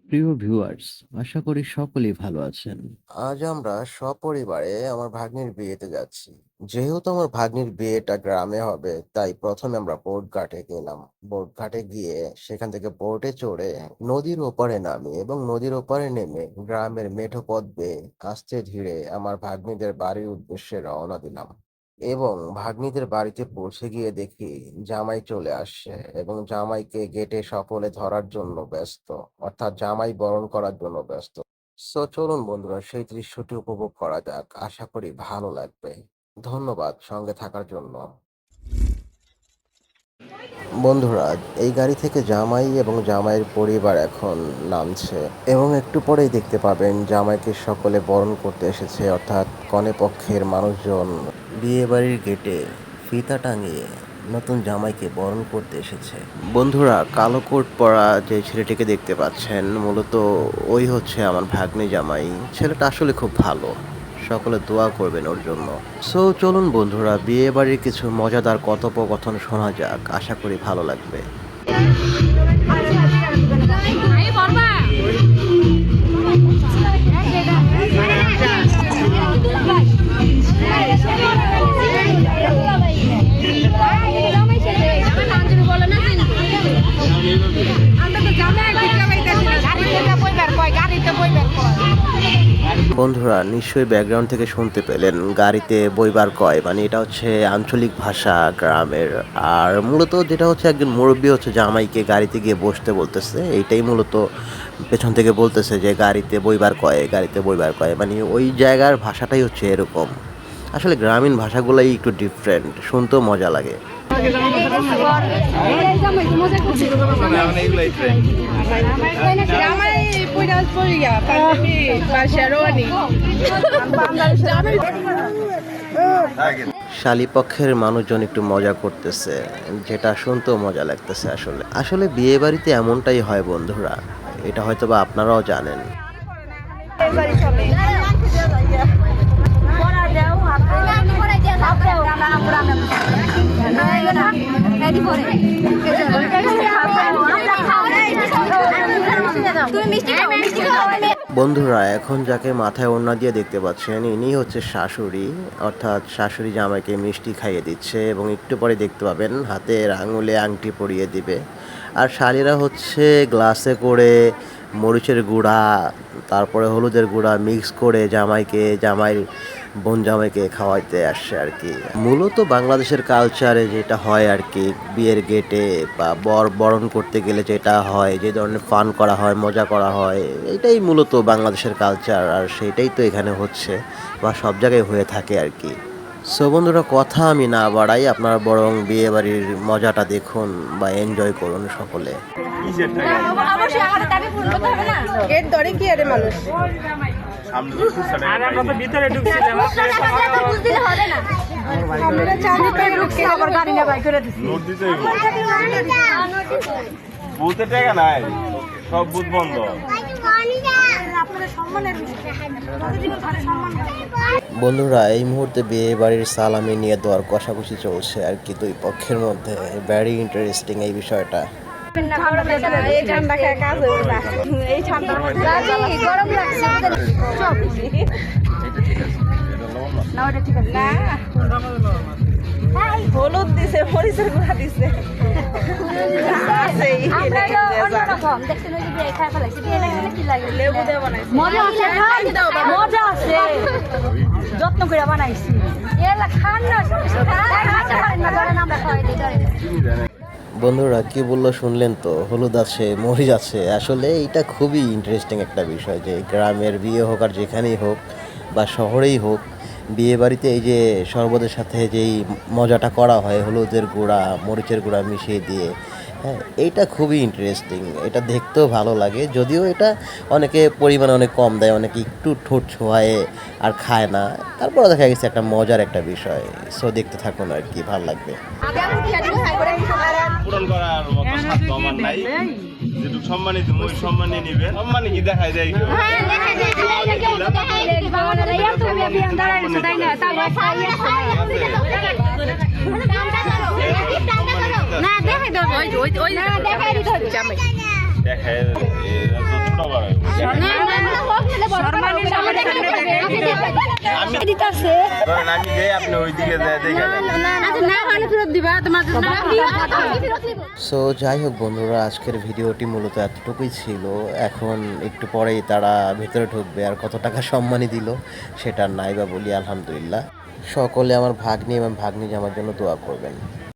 প্রিয় ভিউয়ার্স, আশা করি সকলেই ভালো আছেন। আজ আমরা সপরিবারে আমার ভাগ্নির বিয়েতে যাচ্ছি। যেহেতু আমার ভাগ্নির বিয়েটা গ্রামে হবে, তাই প্রথমে আমরা বোট ঘাটে গেলাম। বোট ঘাটে গিয়ে সেখান থেকে বোটে চড়ে নদীর ওপারে নামি এবং নদীর ওপারে নেমে গ্রামের মেঠো পথ বেয়ে আস্তে ধীরে আমার ভাগ্নিদের বাড়ির উদ্দেশ্যে রওনা দিলাম। এবং ভাগ্নিদের বাড়িতে পৌঁছে গিয়ে দেখি জামাই চলে আসছে এবং জামাইকে গেটে সকলে ধরার জন্য ব্যস্ত, অর্থাৎ জামাই বরণ করার জন্য ব্যস্ত। চলুন বন্ধুরা সেই দৃশ্যটি উপভোগ করা যাক। আশা করি ভালো লাগবে। ধন্যবাদ সঙ্গে থাকার জন্য। বন্ধুরা, এই গাড়ি থেকে জামাই এবং জামাইয়ের পরিবার এখন নামছে এবং একটু পরেই দেখতে পাবেন জামাইকে সকলে বরণ করতে এসেছে, অর্থাৎ কনে পক্ষের মানুষজন বিয়ে বাড়ির গেটে ফিতা টাঙিয়ে নতুন জামাইকে বরণ করতে এসেছে। বন্ধুরা, কালো কোট পরা যে ছেলেটিকে দেখতে পাচ্ছেন মূলত ওই হচ্ছে আমার ভাগ্নে জামাই। ছেলেটা আসলে খুব ভালো, সকলে দোয়া করবেন ওর জন্য। চলুন বন্ধুরা, বিয়ে বাড়ির কিছু মজাদার কথোপকথন শোনা যাক। আশা করি ভালো লাগবে। বন্ধুরা, নিশ্চয়ই ব্যাকগ্রাউন্ড থেকে শুনতে পেলেন গাড়িতে বইবার কয়, মানে এটা হচ্ছে আঞ্চলিক ভাষা গ্রামের। আর মূলত যেটা হচ্ছে একজন মুরব্বী হচ্ছে জামাইকে গাড়িতে গিয়ে বসতে বলতেছে, এইটাই মূলত পেছন থেকে বলতেছে যে গাড়িতে বইবার কয়, গাড়িতে বইবার কয়, মানে ওই জায়গার ভাষাটাই হচ্ছে এরকম। আসলে গ্রামীণ ভাষাগুলোই একটু ডিফারেন্ট, শুনতেও মজা লাগে। শালীপক্ষের মানুষজন একটু মজা করতেছে, যেটা শুনতেও মজা লাগতেছে। আসলে আসলে বিয়ে বাড়িতে এমনটাই হয় বন্ধুরা, এটা হয়তো বা আপনারাও জানেন। বন্ধুরা, এখন যাকে মাথায় ওড়না দিয়ে দেখতে পাচ্ছেন ইনি হচ্ছে শাশুড়ি, অর্থাৎ শাশুড়ি জামাইকে মিষ্টি খাইয়ে দিচ্ছে এবং একটু পরে দেখতে পাবেন হাতের আঙুলে আংটি পরিয়ে দিবে। আর শালীরা হচ্ছে গ্লাসে করে মরিচের গুঁড়া, তারপরে হলুদের গুঁড়া মিক্স করে জামাইয়ের বোন জামাইকে খাওয়াইতে আসছে আর কি। মূলত বাংলাদেশের কালচারে যেটা হয় আর কি, বিয়ের গেটে বা বরণ করতে গেলে যেটা হয়, যে ধরনের ফান করা হয়, মজা করা হয়, এটাই মূলত বাংলাদেশের কালচার। আর সেটাই তো এখানে হচ্ছে বা সব জায়গায় হয়ে থাকে আর কি। বন্ধুরা, কথা আমি না বাড়াই, আপনারা বরং বিয়ে বাড়ির মজাটা দেখুন বা এনজয় করুন সকলে। বুথে টাকা নাই, সব বুথ বন্ধ। বন্ধুরা, এই মুহূর্তে বিয়ে বাড়ির সালামি নিয়ে দেওয়ার কষাকষি চলছে আর কি দুই পক্ষের মধ্যে। ভেরি ইন্টারেস্টিং এই বিষয়টা। হলুদ দিছে, মরিচের গুঁড়া দিছে। যত্ন করে বানাইছি। বন্ধুরা, কি বললো শুনলেন তো, হলুদ আছে, মরিচ আছে। আসলে এটা খুবই ইন্টারেস্টিং একটা বিষয় যে গ্রামের বিয়ে হোক আর যেখানেই হোক বা শহরেই হোক, বিয়ে বাড়িতে এই যে শরবতের সাথে যেই মজাটা করা হয় হলুদের গুঁড়া মরিচের গুঁড়া মিশিয়ে দিয়ে, হ্যাঁ, এইটা খুবই ইন্টারেস্টিং। এটা দেখতেও ভালো লাগে, যদিও এটা অনেকে পরিমাণে অনেক কম দেয়, অনেকে একটু ঠোঁট ছোঁয়ায় আর খায় না। তারপরে দেখা গেছে একটা মজার একটা বিষয়। দেখতে থাকুন আর কি, ভালো লাগবে। পূরণ করার মতো সাধ্য আমার নাই। যেটুকু সম্মানিত ওই সম্মানে নিবেন। সম্মানে কি দেখায় যায় কেউ? দেখায় ছোট বড় আমি দিতাছে ধরেন আমি যাই আপনি ওইদিকে যায় দেখে নেন। আচ্ছা না হলে ফেরত দিবা তোমার জন্য সো যাই হোক বন্ধুরা, আজকের ভিডিওটি মূলত এতটুকুই ছিল। এখন একটু পরেই তারা ভেতরে ঢুকবে, আর কত টাকা সম্মানী দিল সেটা নাই বা বলি। আলহামদুলিল্লাহ, সকলে আমার ভাগ্নি এবং ভাগ্নি আমার জন্য দোয়া করবেন।